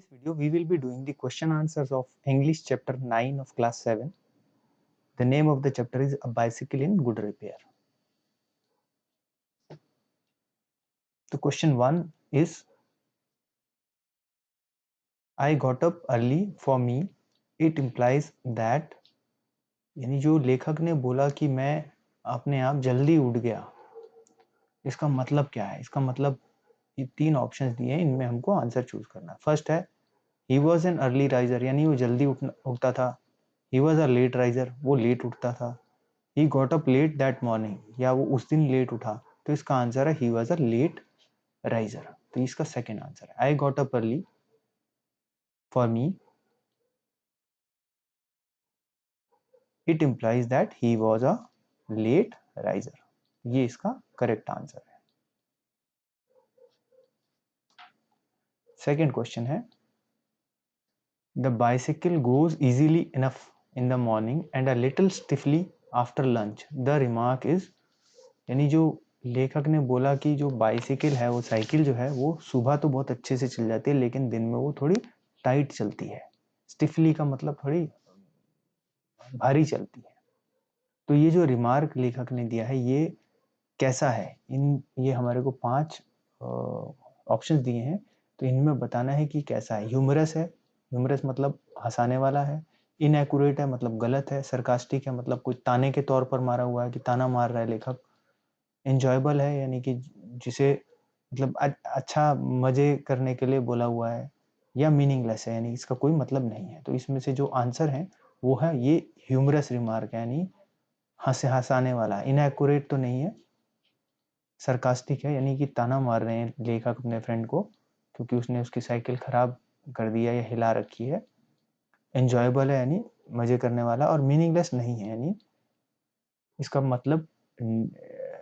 this video, we will be doing the question answers of English chapter 9 of class 7. The name of the chapter is A Bicycle in Good Repair. The question 1 is, I got up early. For me, it implies that, यानी जो लेखक ने बोला कि मैं अपने आप जल्दी उठ गया, इसका मतलब क्या है? इसका मतलब ये तीन ऑप्शंस दिए हैं, इनमें हमको आंसर चूज करना है। फर्स्ट है, he was an early riser, यानी वो जल्दी उठता था। He was a late riser, वो लेट उठता था। He got up late that morning, या वो उस दिन लेट उठा, तो इसका आंसर है he was a late riser. तो इसका सेकेंड आंसर है। I got up early, for me it implies that he was a late riser. ये इसका करेक्ट आंसर है। सेकेंड क्वेश्चन है, the bicycle goes easily enough in the morning and a little stiffly after lunch. The remark is, यानी जो लेखक ने बोला कि जो बाइसिकल है, वो साइकिल जो है, वो सुबह तो बहुत अच्छे से चल जाती है, लेकिन दिन में वो थोड़ी टाइट चलती है। स्टिफली का मतलब थोड़ी भारी चलती है। तो ये जो रिमार्क लेखक ने दिया है, ये कैसा है? ये हमारे को 5 ऑप्शंस दिए हैं, तो इनमें बताना है कि कैसा है। ह्यूमरस है, ह्यूमरस मतलब हंसाने वाला है। इनएक्यूरेट है मतलब गलत है। सरकास्टिक है मतलब कोई ताने के तौर पर मारा हुआ है, कि ताना मार रहा है लेखक। एंजॉयबल है, यानी कि जिसे मतलब अच्छा मजे करने के लिए बोला हुआ है। या मीनिंगलेस है, यानी इसका कोई मतलब नहीं है। तो इसमें से जो आंसर है वो है ये ह्यूमरस रिमार्क, यानी हंसाने वाला। इनएक्यूरेट तो नहीं है। सरकास्टिक है, यानी कि ताना मार रहे हैं लेखक अपने फ्रेंड को क्योंकि उसने उसकी साइकिल खराब कर दिया या हिला रखी है। एंजॉयबल है, यानी मजे करने वाला। और मीनिंगलेस नहीं है, यानी इसका मतलब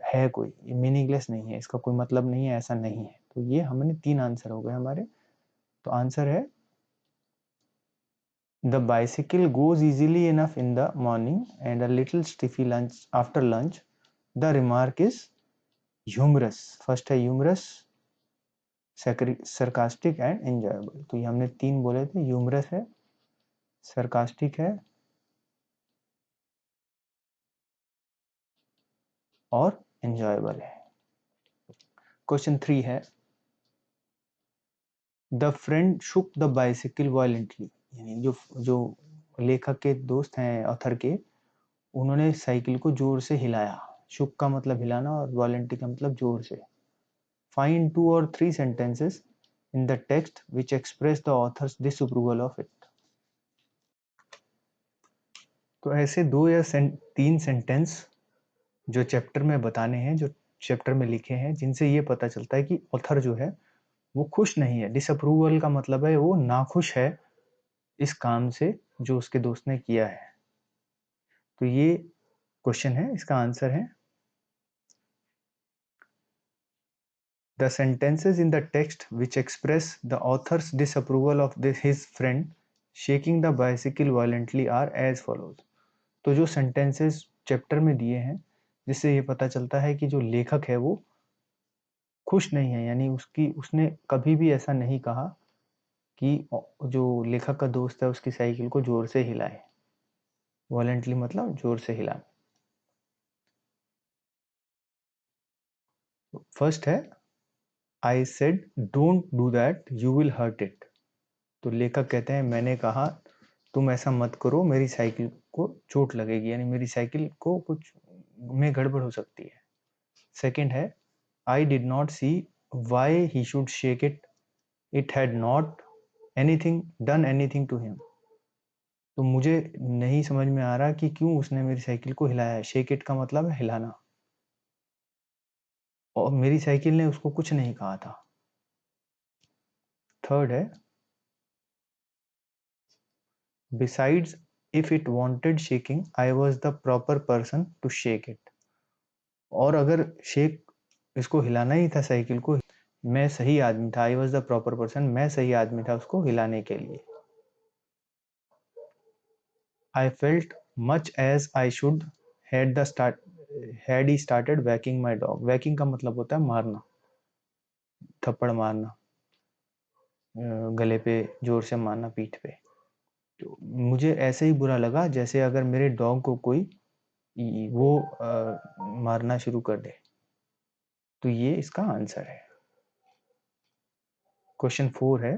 है कोई, मीनिंगलेस नहीं है, इसका कोई मतलब नहीं है, ऐसा नहीं है। तो ये हमने 3 आंसर हो गए हमारे। तो आंसर है, the bicycle goes easily enough in the morning and a little stiffy lunch after lunch. The remark is humorous. First है ह्यूमरस, सरकास्टिक एंड एंजॉयबल। तो ये हमने 3 बोले थे, ह्यूमरस है, सरकास्टिक है और एंजॉयबल है। क्वेश्चन 3 है, the friend shook the bicycle violently, यानी जो लेखक के दोस्त हैं ऑथर के, उन्होंने साइकिल को जोर से हिलाया। शुक का मतलब हिलाना और वायलेंटली का मतलब जोर से। Find 2 or 3 sentences in the text which express the author's disapproval of it. तो ऐसे 2 या 3 सेंटेंस जो चैप्टर में बताने हैं, जो चैप्टर में लिखे हैं, जिनसे ये पता चलता है कि ऑथर जो है वो खुश नहीं है। डिसअप्रूवल का मतलब है वो नाखुश है इस काम से जो उसके दोस्त ने किया है। तो ये क्वेश्चन है, इसका आंसर है, the sentences in the text which express the author's disapproval of his friend shaking the bicycle violently are as follows. तो जो sentences चैप्टर में दिए हैं जिससे ये पता चलता है कि जो लेखक है वो खुश नहीं है, यानी उसने कभी भी ऐसा नहीं कहा कि जो लेखक का दोस्त है उसकी साइकिल को जोर से हिलाए। वॉलेंटली मतलब जोर से हिलाना। फर्स्ट है, I said don't do that you will hurt it. तो लेखक कहते हैं, मैंने कहा तुम ऐसा मत करो, मेरी साइकिल को चोट लगेगी, यानी मेरी साइकिल को कुछ में गड़बड़ हो सकती है। सेकंड है, I did not see why he should shake it, it had not done anything to him. तो मुझे नहीं समझ में आ रहा कि क्यों उसने मेरी साइकिल को हिलाया है। शेक इट का मतलब है हिलाना, और मेरी साइकिल ने उसको कुछ नहीं कहा था। थर्ड है, besides if it wanted shaking I was the proper person to shake it. और अगर इसको हिलाना ही था साइकिल को, मैं सही आदमी था। I was the proper person, मैं सही आदमी था उसको हिलाने के लिए। I felt much as I should had he started whacking my dog. Whacking का मतलब होता है मारना, थप्पड़ मारना। गले पे जोर से मारना, पीठ पे। तो मुझे ऐसे ही बुरा लगा जैसे अगर मेरे डॉग को कोई वो मारना शुरू कर दे। तो ये इसका आंसर है। क्वेश्चन 4 है,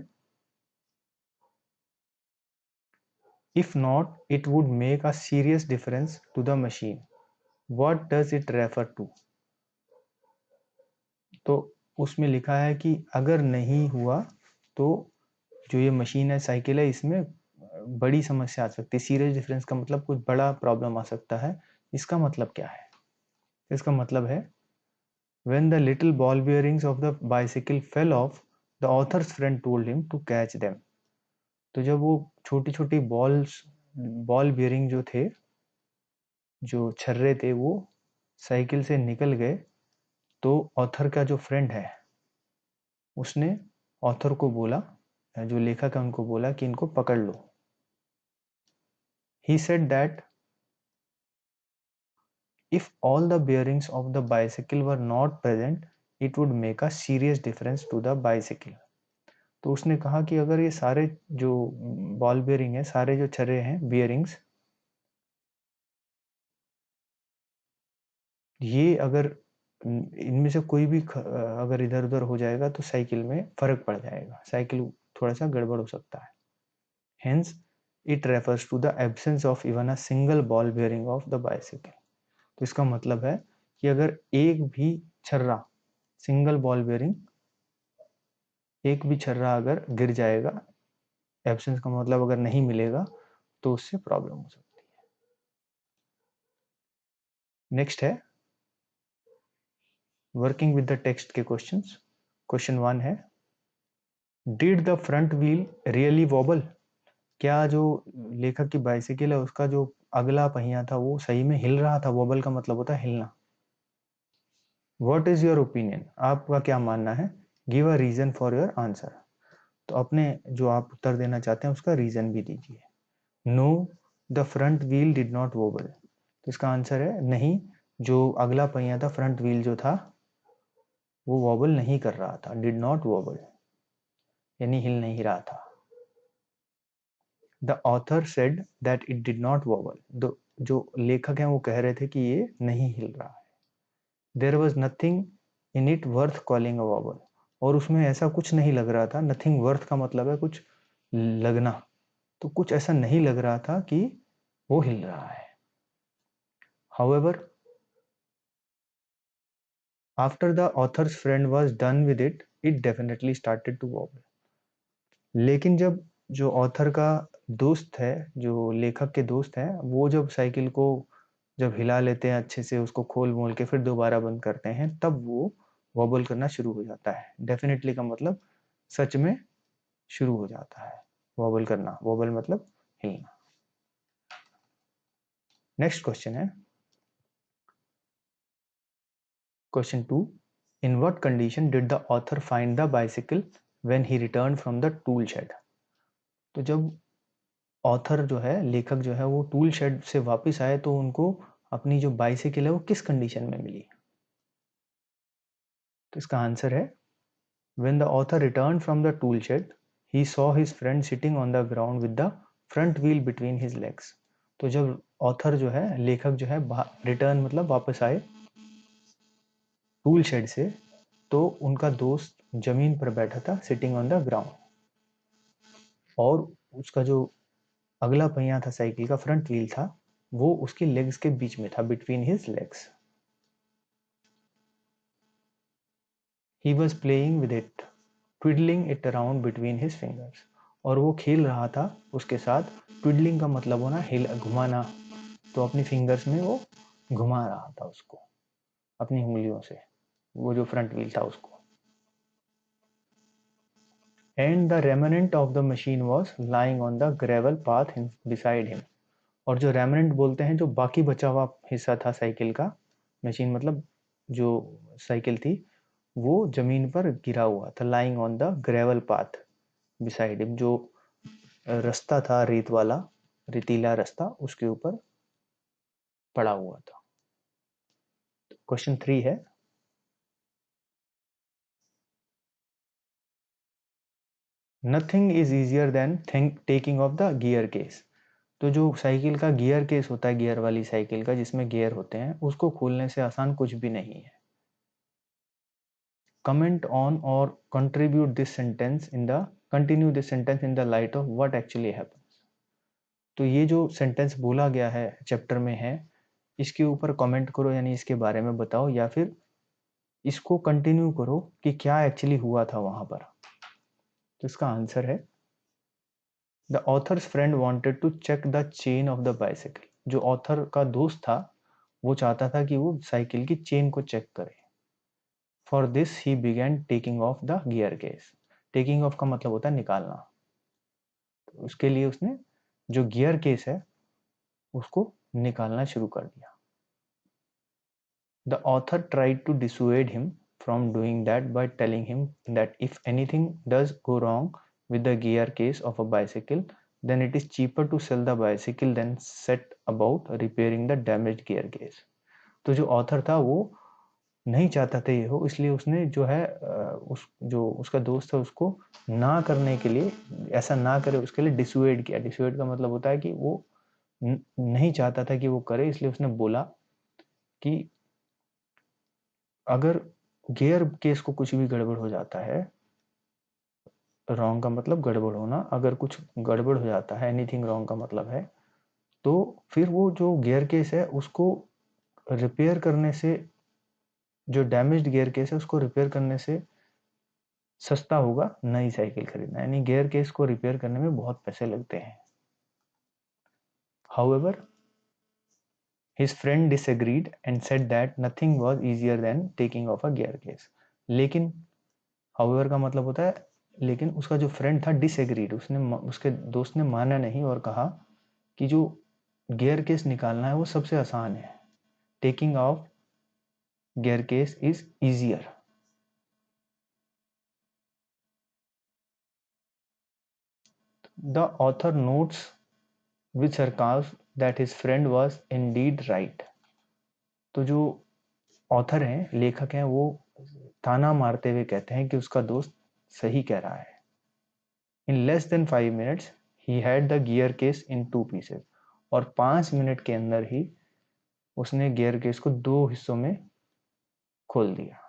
if not it would make a serious difference to the machine, what does it refer to. तो उसमें लिखा है कि अगर नहीं हुआ तो जो ये मशीन है, साइकिल है, इसमें बड़ी समस्या आ सकती है। सीरियस डिफरेंस का मतलब कुछ बड़ा प्रॉब्लम आ सकता है। इसका मतलब क्या है? इसका मतलब है when the little ball bearings of the bicycle fell off, the author's friend told him to catch them. तो जब वो छोटी छोटी बॉल बियरिंग जो थे, जो छर्रे थे, वो साइकिल से निकल गए, तो ऑथर का जो फ्रेंड है उसने ऑथर को बोला, जो लेखक है उनको बोला कि इनको पकड़ लो। He said that if all the bearings of the bicycle were not present, it would make a serious difference to the bicycle. तो उसने कहा कि अगर ये सारे जो बॉल बियरिंग है, सारे जो छर्रे हैं, बियरिंग्स, ये अगर इनमें से कोई भी अगर इधर उधर हो जाएगा तो साइकिल में फर्क पड़ जाएगा, साइकिल थोड़ा सा गड़बड़ हो सकता है। Hence it refers to the absence of even a single ball bearing of the bicycle. तो इसका मतलब है कि अगर एक भी छर्रा, सिंगल बॉल बियरिंग, एक भी छर्रा अगर गिर जाएगा, एब्सेंस का मतलब अगर नहीं मिलेगा, तो उससे प्रॉब्लम हो सकती है। नेक्स्ट है वर्किंग विद द टेक्स्ट के क्वेश्चंस। क्वेश्चन 1 है, did the front wheel really vowel. क्या जो लेखक की बाइसिकल है उसका जो अगला पहिया था वो सही में हिल रहा था? वॉबल का मतलब होता है हिलना। व्हाट इज योर ओपिनियन, आपका क्या मानना है? Give a reason for your answer. तो अपने जो आप उत्तर देना चाहते हैं उसका रीजन भी दीजिए। No, the front wheel did not wobble. तो इसका आंसर है नहीं, जो अगला पहिया था, फ्रंट व्हील जो था, वो वॉबल नहीं कर रहा था, डिड नॉट वॉबल, यानी हिल नहीं रहा था। The author said that it did not vowel. जो लेखक हैं वो कह रहे थे कि ये नहीं हिल रहा है। There was nothing in it worth calling a wobble. और उसमें ऐसा कुछ नहीं लग रहा था। नथिंग वर्थ का मतलब है कुछ लगना, तो कुछ ऐसा नहीं लग रहा था कि वो हिल रहा है। However, after the author's friend was done with it definitely started to wobble. लेकिन जब जो ऑथर का दोस्त है, जो लेखक के दोस्त हैं, वो जब साइकिल को जब हिला लेते हैं अच्छे से, उसको खोल मोल के फिर दोबारा बंद करते हैं, तब वो वॉबल करना शुरू हो जाता है। डेफिनेटली का मतलब सच में शुरू हो जाता है वॉबल करना। वॉबल मतलब हिलना। नेक्स्ट क्वेश्चन है question 2, in what condition did the author find the bicycle when he return from the tool shed. तो जब ऑथर जो है, लेखक जो है, वो टूल शेड से वापस आए तो उनको अपनी जो बाइसिकल है वो किस कंडीशन में मिली? तो इसका आंसर है, when the author returned from the tool shed, he saw his friend sitting on the ground with the front wheel between his legs. तो जब ऑथर जो है, लेखक जो है, रिटर्न मतलब वापस आए टूल शेड से, तो उनका दोस्त जमीन पर बैठा था, सिटिंग ऑन द ग्राउंड, और उसका जो अगला पहिया था साइकिल का, फ्रंट व्हील था, वो उसके लेग्स के बीच में था, between his legs. He was playing with it, twiddling it around between his fingers. और वो खेल रहा था उसके साथ। ट्विडलिंग का मतलब होना हिल, घुमाना। तो अपनी फिंगर्स में वो घुमा रहा था उसको, अपनी उंगलियों से, वो जो फ्रंट व्हील था उसको। And the remnant of the machine was lying on the gravel path beside him. और जो रेमनेंट बोलते हैं, जो बाकी बचा हुआ हिस्सा था साइकिल का, मशीन मतलब जो साइकिल थी, वो जमीन पर गिरा हुआ था, lying on the gravel path beside him. जो रास्ता था रेत वाला, रेतीला रास्ता, उसके ऊपर पड़ा हुआ था। क्वेश्चन 3 है, nothing is easier than taking of the gear case. तो जो साइकिल का गियर केस होता है, गियर वाली साइकिल का जिसमें गियर होते हैं, उसको खोलने से आसान कुछ भी नहीं है। कमेंट ऑन और contribute this sentence in the continue this sentence in the light of what actually happens. तो ये जो सेंटेंस बोला गया है चैप्टर में है, इसके ऊपर कमेंट करो, यानी इसके बारे में बताओ, या फिर इसको कंटिन्यू करो कि क्या एक्चुअली हुआ था वहां पर। तो इसका आंसर है the author's friend wanted to check the chain of the bicycle. जो ऑथर का दोस्त था वो चाहता था कि वो साइकिल की चेन को चेक करे। For this he began taking of the gear case. Taking of का मतलब होता है निकालना। तो उसके लिए उसने जो गियर केस है उसको निकालना शुरू कर दिया। The author tried to dissuade him from doing that by telling him that if anything does go wrong with the gear case of a bicycle, then it is cheaper to sell the bicycle than set about repairing the damaged gear case. तो जो author था वो नहीं चाहता था ये हो, इसलिए उसने जो है जो उसका दोस्त है उसको ना करने के लिए, ऐसा ना करे उसके लिए डिसुएड किया। डिसुएड का मतलब होता है कि वो नहीं चाहता था कि वो करे, इसलिए उसने बोला कि अगर गियर केस को कुछ भी गड़बड़ हो जाता है, रॉन्ग का मतलब गड़बड़ होना, अगर कुछ गड़बड़ हो जाता है, एनीथिंग रॉन्ग का मतलब है, तो फिर वो जो गियर केस है उसको रिपेयर करने से, जो डैमेज्ड गियर केस है उसको रिपेयर करने से सस्ता होगा नई साइकिल खरीदना। यानी गियर केस को रिपेयर करने में बहुत पैसे लगते हैं। However his friend disagreed and said that nothing was easier than taking off a gear case। लेकिन हाउएवर का मतलब होता है लेकिन, उसका जो फ्रेंड था डिसएग्रीड, उसके दोस्त ने माना नहीं और कहा कि जो गियर केस निकालना है वो सबसे आसान है। Taking off gear case is easier. The author notes with sarcasm that his friend was indeed right. तो जो ऑथर हैं, लेखक हैं, वो ताना मारते हुए कहते हैं कि उसका दोस्त सही कह रहा है। In less than 5 minutes he had the gear case in 2 pieces। और 5 मिनट के अंदर ही उसने गियर केस को 2 हिस्सों में खोल दिया,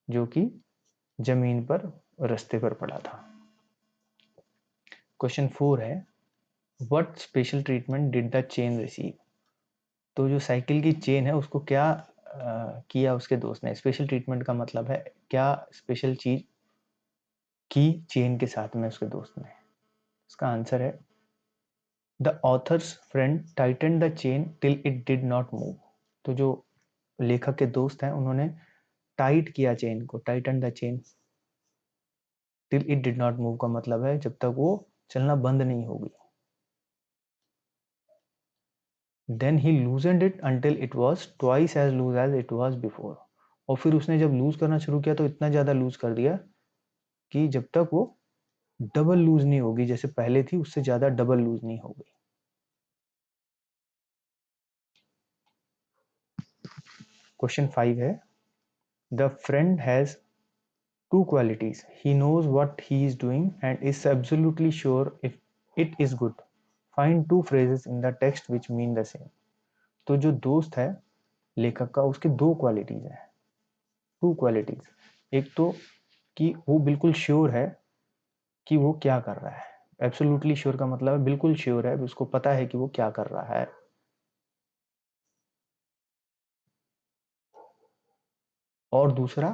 जो कि जमीन पर रास्ते पर पड़ा था। क्वेश्चन 4 है what special treatment did the chain receive. तो जो साइकिल की चेन है उसको क्या किया उसके दोस्त ने। स्पेशल ट्रीटमेंट का मतलब है क्या स्पेशल चीज की चेन के साथ में उसके दोस्त ने। इसका आंसर है the author's friend Titan the chain till it did not move. तो जो लेखक के दोस्त हैं उन्होंने टाइट किया चेन को, Titan the chain till it did not move का मतलब है जब तक वो चलना बंद नहीं होगी। Then he loosened it until it was twice as loose as it was before. और फिर उसने जब लूज करना शुरू किया तो इतना ज्यादा लूज कर दिया कि जब तक वो डबल लूज नहीं होगी, जैसे पहले थी उससे ज्यादा डबल लूज नहीं होगी। क्वेश्चन 5 है the friend has two qualities. He knows what he is doing and is absolutely sure if it is good. Find two phrases in the text which mean the same. तो जो दोस्त है लेखक का, उसके दो क्वालिटीज हैं, टू क्वालिटीज। एक तो कि वो बिल्कुल श्योर है कि वो क्या कर रहा है। एब्सोल्युटली श्योर का मतलब है बिल्कुल श्योर है, उसको पता है कि वो क्या कर रहा है। और दूसरा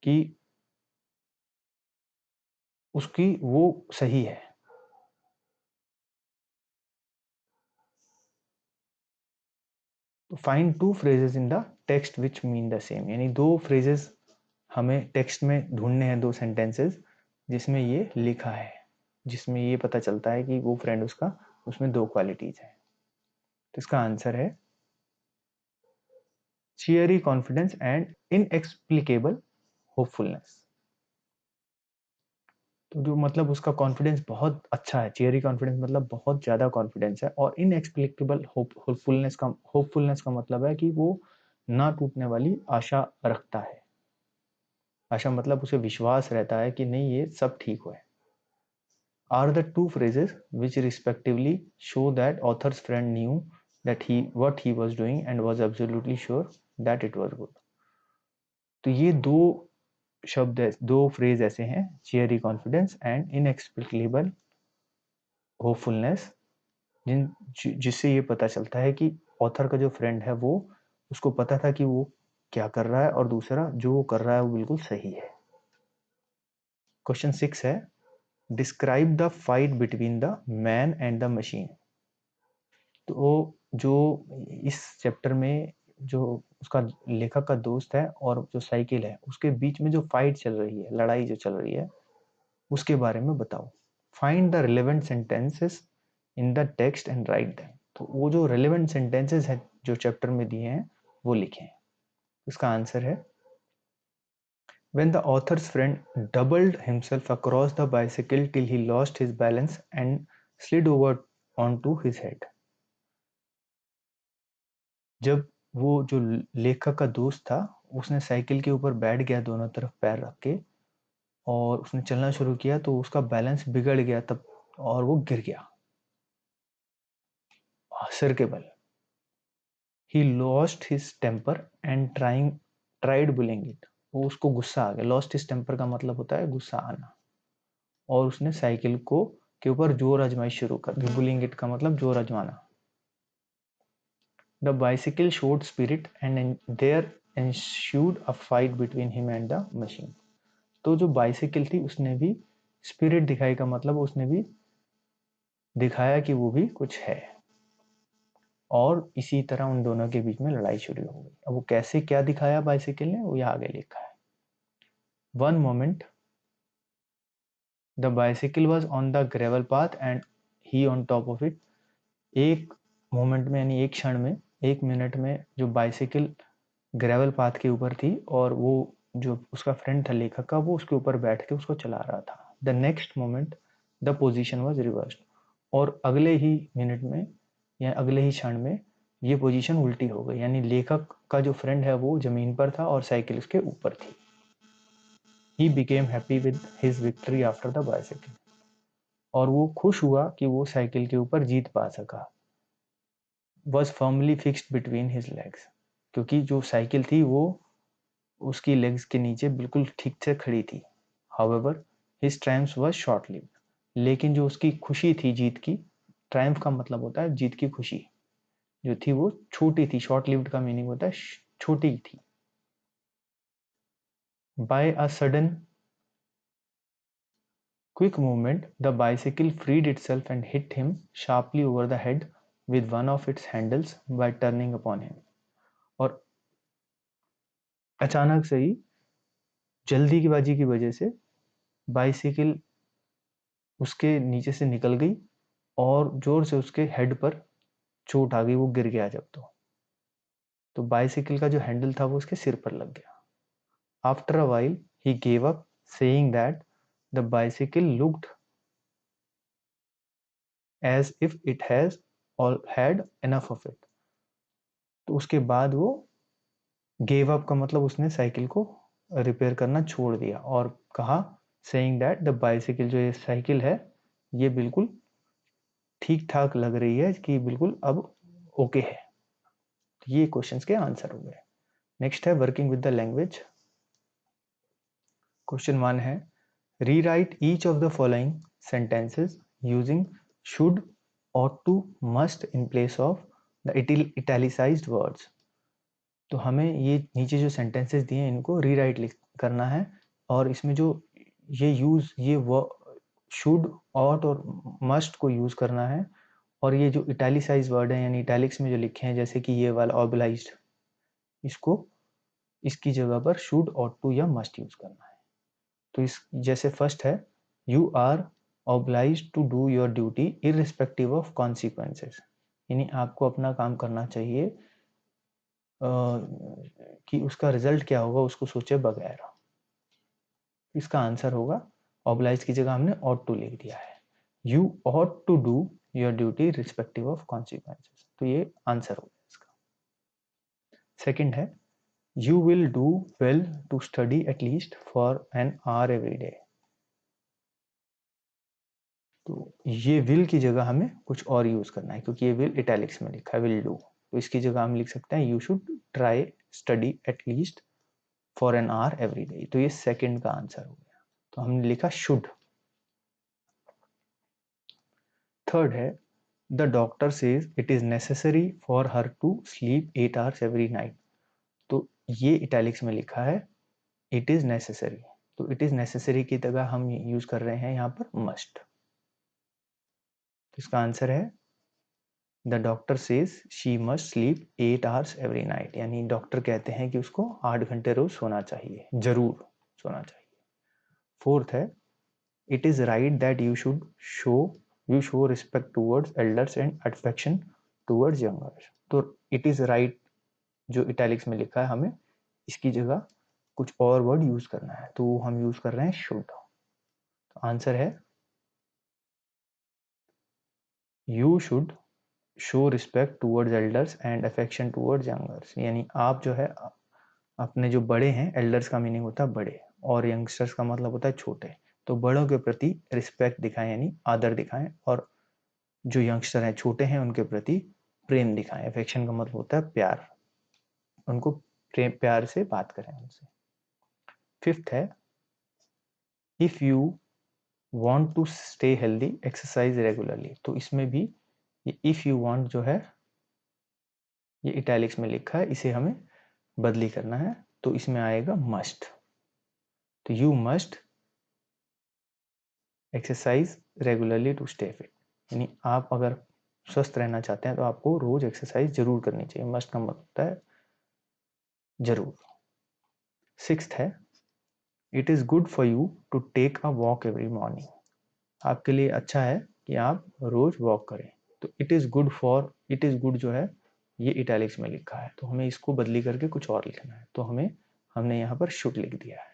कि उसकी वो सही है। Find two phrases in the text which mean the same. यानी दो फ्रेजेस हमें टेक्स्ट में ढूंढने हैं, दो सेंटेंसेस जिसमें ये लिखा है, जिसमें ये पता चलता है कि वो फ्रेंड उसका, उसमें दो क्वालिटीज है। तो इसका आंसर है चियरी कॉन्फिडेंस एंड इनएक्सप्लिकेबल होपफुलनेस। तो जो मतलब उसका कॉन्फिडेंस बहुत अच्छा है, चियरी कॉन्फिडेंस मतलब बहुत ज्यादा कॉन्फिडेंस है, और इनएक्सप्लिकेबल होपफुलनेस का मतलब है कि वो ना टूटने वाली आशा रखता है। आशा मतलब उसे विश्वास रहता है कि नहीं ये सब ठीक हुआ है। are the two phrases which respectively show that author's friend knew that what he was doing and was absolutely sure that it was good. तो ये दो शब्द दो फ्रेज ऐसे हैं, चेयरी कॉन्फिडेंस एंड इनएक्सप्लिकेबल होपफुलनेस, जिससे ये पता चलता है कि ऑथर का जो फ्रेंड है वो उसको पता था कि वो क्या कर रहा है और दूसरा जो वो कर रहा है वो बिल्कुल सही है। क्वेश्चन 6 है, describe the fight between the man and the machine. तो जो इस चैप्टर में जो उसका लेखक का दोस्त है और जो साइकिल है उसके बीच में जो फाइट चल रही है, लड़ाई जो चल रही है, उसके बारे में बताओ। Find the relevant sentences in the text and write them. तो वो जो रिलेवेंट सेंटेंसेस हैं जो चैप्टर में दिए हैं वो लिखें। इसका आंसर है, when the author's friend doubled himself across the bicycle till he lost his balance and slid over onto his head। जब वो जो लेखक का दोस्त था उसने साइकिल के ऊपर बैठ गया दोनों तरफ पैर रख के और उसने चलना शुरू किया तो उसका बैलेंस बिगड़ गया तब और वो गिर गया सिर के बल। He lost his temper and tried bullying it. वो उसको गुस्सा आ गया। लॉस्ट हिज टेम्पर का मतलब होता है गुस्सा आना, और उसने साइकिल को के ऊपर जोर आजमाइश शुरू कर दी। बुलिंग इट का मतलब जोर आजमाना। The bicycle showed spirit and there ensued a fight between him and the machine। तो जो बाइसिकल थी उसने भी स्पिरिट दिखाई का मतलब उसने भी दिखाया कि वो भी कुछ है, और इसी तरह उन दोनों के बीच में लड़ाई शुरू हो गई। अब वो कैसे क्या दिखाया बाइसिकल ने वो यहाँ आगे लिखा है। One moment the bicycle was on the gravel path and he on top of it. एक मोमेंट में यानी एक क्षण में, एक मिनट में जो बाइसिकल ग्रेवल पाथ के ऊपर थी और वो जो उसका फ्रेंड था लेखक का वो उसके ऊपर बैठ के उसको चला रहा था। The next moment the position was reversed. और अगले ही मिनट में या अगले ही क्षण में ये पोजीशन उल्टी हो गई, यानी लेखक का जो फ्रेंड है वो जमीन पर था और साइकिल उसके ऊपर थी। He became happy with his victory after the bicycle. और वो खुश हुआ कि वो साइकिल के ऊपर जीत पा सका। Was firmly fixed between his legs. क्योंकि जो साइकिल थी वो उसकी लेग्स के नीचे बिल्कुल ठीक से खड़ी थी। However his Triumph was short lived. लेकिन जो उसकी खुशी थी जीत की, ट्रायम्फ का मतलब होता है जीत की खुशी, जो थी वो छोटी थी। शॉर्ट लिव्ड का मीनिंग होता है छोटी थी। By a sudden quick movement the bicycle freed itself and hit him sharply over the head with one of its handles by turning upon him। और अचानक से ही जल्दीबाजी की वजह से बाइसिकल उसके नीचे से निकल गई और जोर से उसके हेड पर चोट आ गई। वो गिर गया जब तो बाइसिकल का जो हैंडल था वो उसके सिर पर लग गया। After a while he gave up saying that the bicycle looked as if it has had enough of it. तो उसके बाद वो गेव अप का मतलब उसने साइकिल को रिपेयर करना छोड़ दिया और कहा सेइंग दैट द बाइसिकल, जो ये साइकिल है ये बिल्कुल ठीक ठाक लग रही है कि बिल्कुल अब ओके है। तो ये क्वेश्चंस के आंसर हो गए। नेक्स्ट है working with the language. Question 1 है, rewrite each of the following sentences using should, ought to, must in place of the italicized words। तो हमें ये नीचे जो सेंटेंसेस दिए हैं इनको रीराइट करना है, और इसमें जो ये शुड, ought और must को यूज करना है, और ये जो इटैलिसाइज वर्ड है यानी इटैलिक्स में जो लिखे हैं जैसे कि ये वाला ऑब्लाइज्ड, इसको इसकी जगह पर शुड, ought to या must यूज करना है। तो इस जैसे फर्स्ट है, you are obliged to do your duty irrespective of consequences. यानी आपको अपना काम करना चाहिए कि उसका रिजल्ट क्या होगा उसको सोचे बगैर। इसका आंसर होगा, ऑब्लाइज की जगह हमने ought to लिख दिया है। You ought to do your duty irrespective of consequences। तो ये आंसर होगा इसका। सेकंड है, you will do well to study at least for an hour every day। तो ये विल की जगह हमें कुछ और यूज करना है, क्योंकि ये विल इटैलिक्स में लिखा है, विल डू, तो इसकी जगह हम लिख सकते हैं you should try study at least for an hour every day. तो ये सेकंड का आंसर हो गया, तो हमने लिखा शुड। थर्ड है the doctor says it is necessary for her to sleep 8 hours every night. तो ये इटैलिक्स में लिखा है इट इज नेसेसरी, तो इट इज नेसेसरी की जगह हम यूज कर रहे हैं यहाँ पर मस्ट। तो इसका आंसर है the doctor says she must sleep 8 hours every night, यानी डॉक्टर कहते हैं कि उसको 8 घंटे रोज सोना चाहिए, जरूर सोना चाहिए। फोर्थ है it is right that you show respect towards elders and affection towards youngers. तो इट इज राइट जो इटैलिक्स में लिखा है, हमें इसकी जगह कुछ और वर्ड यूज करना है, तो हम यूज कर रहे हैं शुड। तो आंसर है you should show respect towards elders and affection towards youngers, यानी आप जो है अपने जो बड़े हैं, एल्डर्स का मीनिंग होता है बड़े, और यंगस्टर्स का मतलब होता है छोटे, तो बड़ों के प्रति रिस्पेक्ट दिखाएं यानी आदर दिखाएं, और जो यंगस्टर हैं छोटे हैं उनके प्रति प्रेम दिखाएं। अफेक्शन का मतलब होता है प्यार, उनको प्रेम प्यार से बात करें उनसे। फिफ्थ है if you want to stay healthy exercise regularly. तो इसमें भी ये इफ यू वांट जो है ये इटैलिक्स में लिखा है, इसे हमें बदली करना है, तो इसमें आएगा मस्ट। तो you must exercise regularly to stay fit, यानी आप अगर स्वस्थ रहना चाहते हैं तो आपको रोज एक्सरसाइज जरूर करनी चाहिए। मस्ट का मतलब होता है जरूर। सिक्स्थ है it is good for you to take a walk every morning. आपके लिए अच्छा है कि आप रोज वॉक करें। तो इट इज गुड जो है ये इटैलिक्स में लिखा है, तो हमें इसको बदली करके कुछ और लिखना है, तो हमने यहाँ पर शुड लिख दिया है।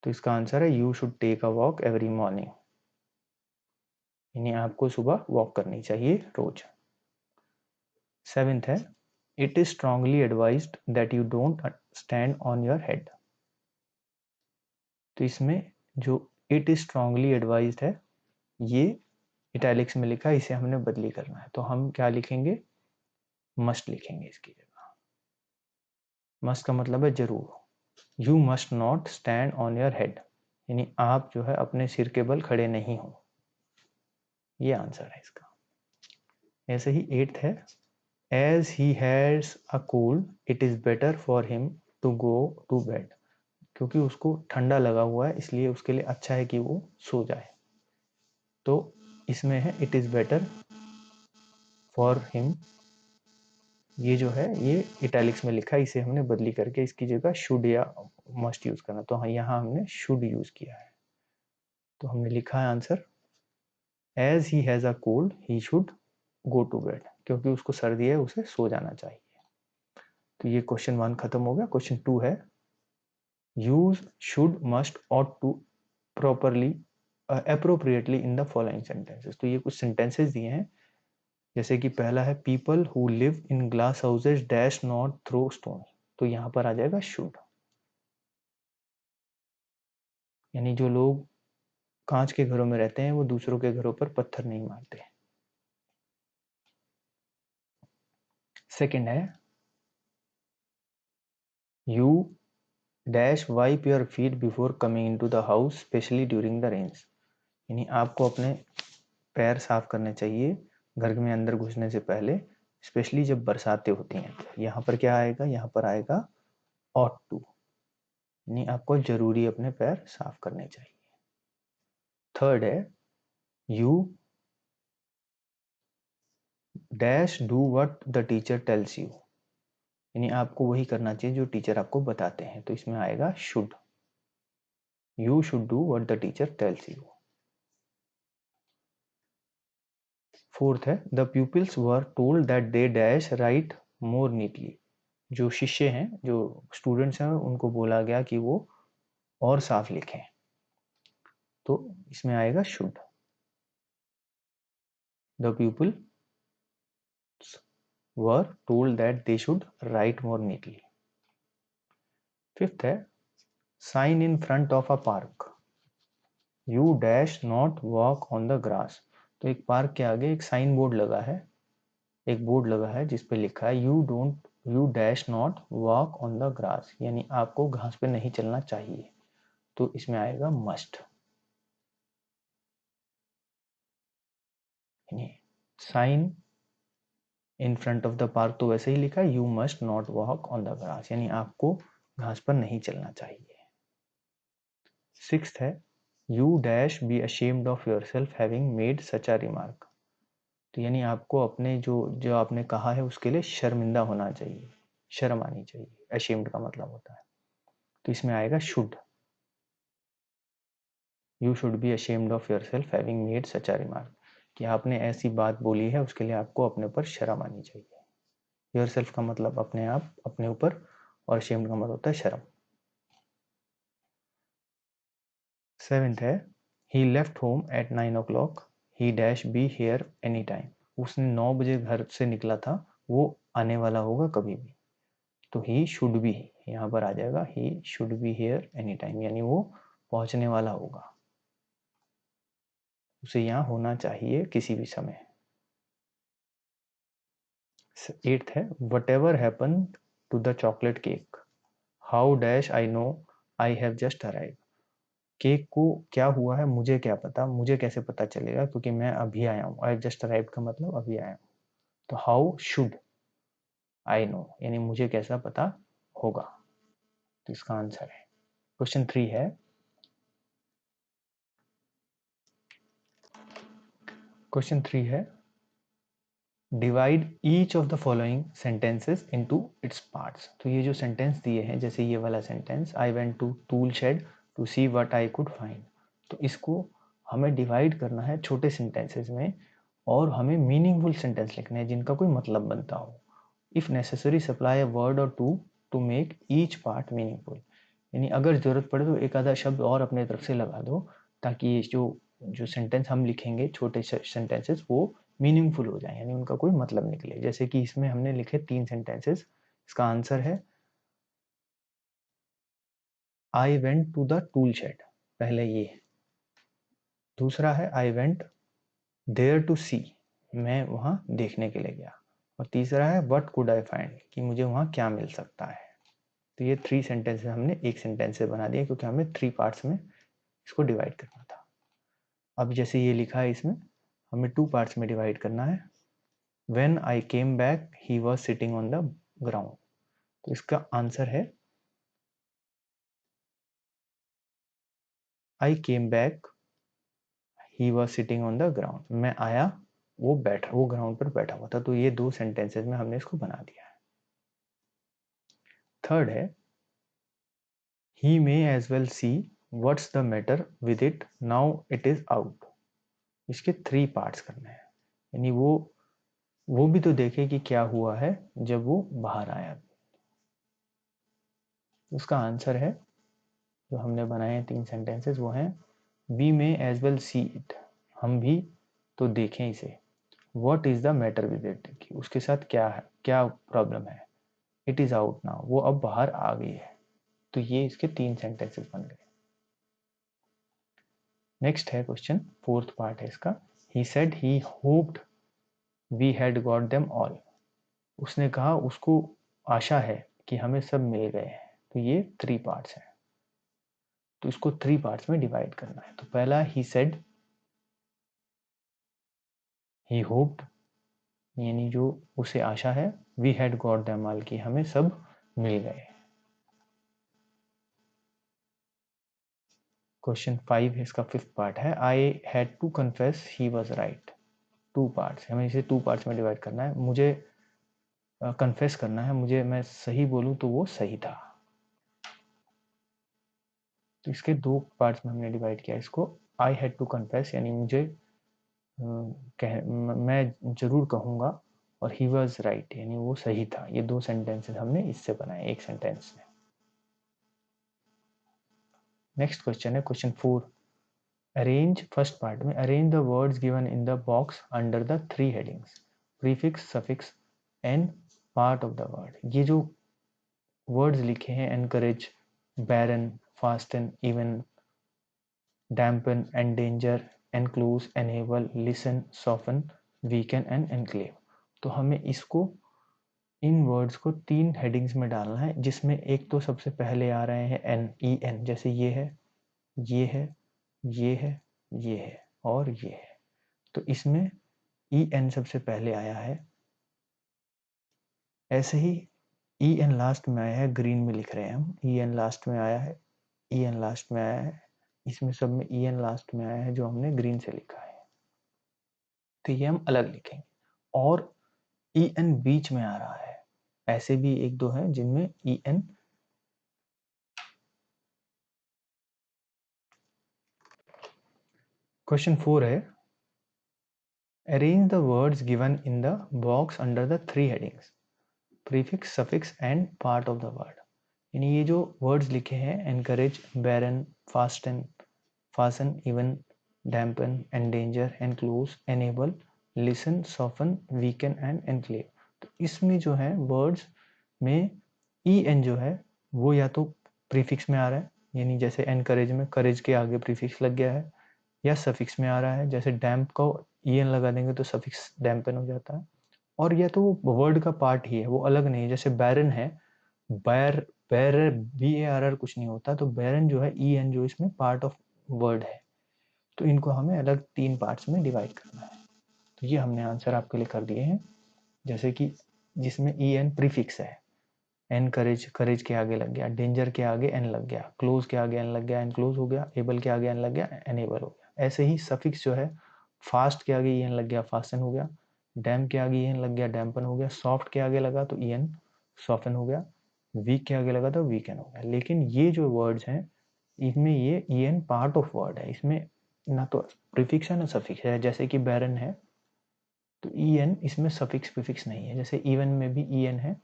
तो इसका आंसर है you should take a walk every morning, यानी आपको सुबह वॉक करनी चाहिए रोज। सेवेंथ है it is strongly advised that you don't stand on your head. तो इसमें जो इट इज स्ट्रांगली एडवाइज्ड है ये इटैलिक्स में लिखा है, इसे हमने बदली करना है, तो हम क्या लिखेंगे, मस्ट लिखेंगे इसकी जगह। मस्ट का मतलब है जरूर। You must not stand on your head, यानी आप जो है अपने सिर के बल खड़े नहीं हो, ये आंसर है इसका। ऐसे ही एट्थ है as he has a cold it is better for him to go to bed. क्योंकि उसको ठंडा लगा हुआ है इसलिए उसके लिए अच्छा है कि वो सो जाए, तो इसमें है it is better for him, ये जो है ये इटैलिक्स में लिखा है, इसे हमने बदली करके इसकी जगह शुड या मस्ट यूज करना, तो यहाँ हमने शुड यूज किया है। तो हमने लिखा है answer as he has a cold he should go to bed, क्योंकि उसको सर्दी है उसे सो जाना चाहिए। तो ये क्वेश्चन 1 खत्म हो गया। क्वेश्चन 2 है use should must ought to properly appropriately in the following sentences. तो ये कुछ सेंटेंसेस दिए हैं, जैसे कि पहला है people who live in glass houses dash not throw stone. तो यहाँ पर आ जाएगा शुड, यानी जो लोग कांच के घरों में रहते हैं वो दूसरों के घरों पर पत्थर नहीं मारते। सेकंड है you dash wipe your feet before coming into the house specially during the rains, यानी आपको अपने पैर साफ करने चाहिए घर में अंदर घुसने से पहले, स्पेशली जब बरसातें होती हैं। यहाँ पर क्या आएगा, यहाँ पर आएगा ऑट टू, यानी आपको जरूरी अपने पैर साफ करने चाहिए। थर्ड है you dash do what the teacher tells you, यानी आपको वही करना चाहिए जो टीचर आपको बताते हैं, तो इसमें आएगा should, you should do what the teacher tells you. Fourth है the pupils were told that they dash write more neatly, जो शिष्य हैं जो स्टूडेंट्स हैं उनको बोला गया कि वो और साफ लिखें, तो इसमें आएगा should, the people were told that they should write more neatly. Fifth है sign in front of a park, you dash not walk on the grass. तो एक पार्क के आगे एक साइन बोर्ड लगा है, एक बोर्ड लगा है जिस पे लिखा है you dash not walk on the grass, यानी आपको घास पे नहीं चलना चाहिए। तो इसमें आएगा must. Sign in front of the park तो वैसे ही लिखा है you must not walk on the grass, यानी आपको घास पर नहीं चलना चाहिए। सिक्स्थ है you dash be ashamed of yourself having made such a remark. तो यानी आपको अपने जो जो आपने कहा है उसके लिए शर्मिंदा होना चाहिए, शर्म आनी चाहिए। अशेम्ड का मतलब होता है, तो इसमें आएगा should. You should be ashamed of yourself having made such a remark, कि आपने ऐसी बात बोली है उसके लिए आपको अपने ऊपर शर्म आनी चाहिए। योर सेल्फ का मतलब अपने आप, अपने ऊपर, और अशेम्ड का मतलब होता है शर्म। सेवेंथ है he left home at 9 o'clock, he dash be here any time. उसने 9 बजे घर से निकला था, वो आने वाला होगा कभी भी। तो ही शुड बी यहाँ पर आ जाएगा, he should be here any time, यानी वो पहुंचने वाला होगा, उसे यहाँ होना चाहिए किसी भी समय। एट्थ है whatever happen to the chocolate cake, how dash I know I have just arrive. Cake को क्या हुआ है मुझे क्या पता, मुझे कैसे पता चलेगा क्योंकि मैं अभी आया हूँ। आई हैव जस्ट अराइव्ड का मतलब अभी आया हूँ। तो हाउ शुड आई नो, यानी मुझे कैसा पता होगा। तो इसका आंसर है क्वेश्चन 3 है क्वेश्चन 3 है divide each of the following sentences into its parts. तो ये जो सेंटेंस दिए हैं, जैसे ये वाला sentence I went to tool shed to see what I could find, तो इसको हमें डिवाइड करना है छोटे सेंटेंसेस में, और हमें मीनिंगफुल सेंटेंस लिखने हैं जिनका कोई मतलब बनता हो। If necessary supply a word or two to make each part meaningful, यानी अगर जरूरत पड़े तो एक आधा शब्द और अपने तरफ से लगा दो, ताकि ये जो जो सेंटेंस हम लिखेंगे छोटे सेंटेंसेस वो मीनिंगफुल हो जाए, यानी उनका कोई मतलब निकले। जैसे कि इसमें हमने लिखे 3 सेंटेंसेस, इसका आंसर है I went to the tool shed, पहले ये। दूसरा है I went there to see, मैं वहां देखने के लिए गया। और तीसरा है व्हाट कुड आई फाइंड, कि मुझे वहां क्या मिल सकता है। तो ये 3 सेंटेंसेस हमने एक सेंटेंस से बना दिया, क्योंकि हमें 3 पार्ट्स में इसको डिवाइड करना था। अब जैसे ये लिखा है इसमें, हमें 2 पार्ट्स में डिवाइड करना है। When I came back, he was sitting on the ground. तो इसका आंसर है I came back, he was sitting on the ground. मैं आया, वो ग्राउंड पर बैठा हुआ था। तो ये 2 सेंटेंसेस में हमने इसको बना दिया है। थर्ड है he may as well see what's the matter with it now it is out. इसके 3 पार्ट्स करने हैं, यानी वो भी तो देखे कि क्या हुआ है जब वो बाहर आया। उसका आंसर है, जो हमने बनाए हैं 3 सेंटेंसेस, वो हैं we may as well see it, हम भी तो देखें इसे। What is the matter with it, कि उसके साथ क्या है, क्या प्रॉब्लम है। इट इज आउट नाउ, वो अब बाहर आ गई है। तो ये इसके 3 सेंटेंसेस बन गए। नेक्स्ट है क्वेश्चन, फोर्थ पार्ट है इसका। He said he hoped we had got them all. उसने कहा उसको आशा है कि हमें सब मिल गए हैं। तो ये 3 पार्ट्स हैं, तो इसको 3 पार्ट्स में डिवाइड करना है। तो पहला ही सेड, ही होप्ड, यानी जो उसे आशा है, we had got them all, कि हमें सब मिल गए। क्वेश्चन 5 है इसका, फिफ्थ पार्ट है I had to confess he was right. 2 parts, हमें इसे 2 पार्ट्स में डिवाइड करना है। मुझे कन्फेस करना है, मुझे, मैं सही बोलूं तो वो सही था। तो इसके 2 पार्ट्स में हमने डिवाइड किया इसको। आई हैड टू कन्फेस, यानी मुझे मैं जरूर कहूंगा, और ही वॉज राइट, यानी वो सही था। ये 2 सेंटेंसेस हमने इससे बनाए एक सेंटेंस में। नेक्स्ट क्वेश्चन है क्वेश्चन 4। अरेंज, फर्स्ट पार्ट में arrange the words given in the box under the 3 headings, prefix, suffix and part of the word. ये जो वर्ड्स लिखे हैं, encourage, barren, fasten, even, dampen, endanger, enclose, enable, listen, soften, weaken and enclave। तो हमें इसको इन words को 3 headings में डालना है, जिसमें एक तो सबसे पहले आ रहे हैं एन, ई एन, जैसे ये है, ये है, ये है, ये है और ये है। तो इसमें ई एन सबसे पहले आया है। ऐसे ही ई एन लास्ट में आया है, ग्रीन में लिख रहे हैं हम, ई एन लास्ट में आया है, ई एन लास्ट में आया है, इसमें सब में ई एन लास्ट में आया है जो हमने ग्रीन से लिखा है। तो ये हम अलग लिखेंगे। और ई एन बीच में आ रहा है, ऐसे भी एक दो हैं जिनमें ई एन। क्वेश्चन 4 है, arrange the words given in the box under the 3 headings, prefix, suffix and part of the word. यानी ये जो वर्ड्स लिखे हैं, encourage, barren, fasten, fasten, even, dampen, endanger, enclose, enable, listen, soften, weaken and enclave. तो इसमें जो है words में ई एन जो है वो या तो प्रीफिक्स में आ रहा है, यानी जैसे एनकरेज में करेज के आगे प्रीफिक्स लग गया है, या सफिक्स में आ रहा है, जैसे डैम्प को ई एन लगा देंगे तो सफिक्स डैम्पन हो जाता है। और या तो वो वर्ड का पार्ट ही है, वो अलग नहीं है, जैसे बैरन है, बैर बैर बी ए आर आर कुछ नहीं होता, तो बैरन जो है ई एन जो इसमें पार्ट ऑफ वर्ड है। तो इनको हमें अलग 3 पार्ट्स में डिवाइड करना है। तो ये हमने आंसर आपके लिए कर दिए हैं। जैसे कि जिसमें ई एन प्रीफिक्स है, एन करेज, करेज के आगे लग गया, डेंजर के आगे एन लग गया, क्लोज के आगे एन लग गया, एनक्लोज हो गया, एबल के आगे एन लग गया, एनेबल हो गया। ऐसे ही सफिक्स जो है, फास्ट के आगे ई एन लग गया, फास्टन हो गया, डैम के आगे ई एन लग गया, डैम्पन हो गया, सॉफ्ट के आगे लगा तो ई एन सॉफ्टन हो गया, वीक के आगे लगा तो वीकन हो गया। लेकिन ये जो वर्ड्स हैं, इसमें ये E N part of word है, इसमें ना तो प्रीफिक्स है ना सफिक्स है। जैसे कि बैरन है तो ई एन इसमें सफिक्स प्रीफिक्स नहीं है, जैसे इवन में भी ई एन है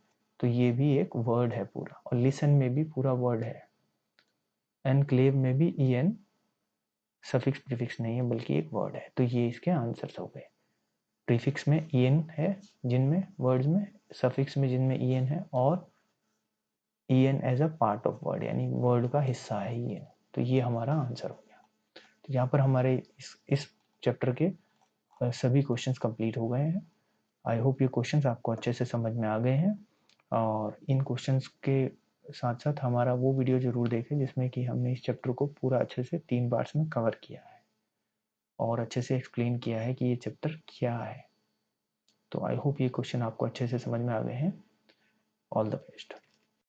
तो ये भी एक वर्ड है पूरा, और लिसन में भी पूरा वर्ड है। एनक्लेव में भी ई एन सफिक्स प्रीफिक्स नहीं है बल्कि एक वर्ड है। तो ये इसके आंसर्स हो गए। प्रीफिक्स में ई एन है जिनमें वर्ड्स में, सफिक्स में जिनमें ई एन है, और E N as a part of word, यानी वर्ड का हिस्सा है ई एन। तो ये हमारा आंसर हो गया। तो यहाँ पर हमारे इस चैप्टर के सभी क्वेश्चंस कंप्लीट हो गए हैं। आई होप ये क्वेश्चंस आपको अच्छे से समझ में आ गए हैं। और इन क्वेश्चंस के साथ साथ हमारा वो वीडियो जरूर देखें जिसमें कि हमने इस चैप्टर को पूरा अच्छे से 3 पार्ट्स में कवर किया है और अच्छे से एक्सप्लेन किया है कि ये चैप्टर क्या है। तो आई होप ये क्वेश्चन आपको अच्छे से समझ में आ गए हैं। All the best.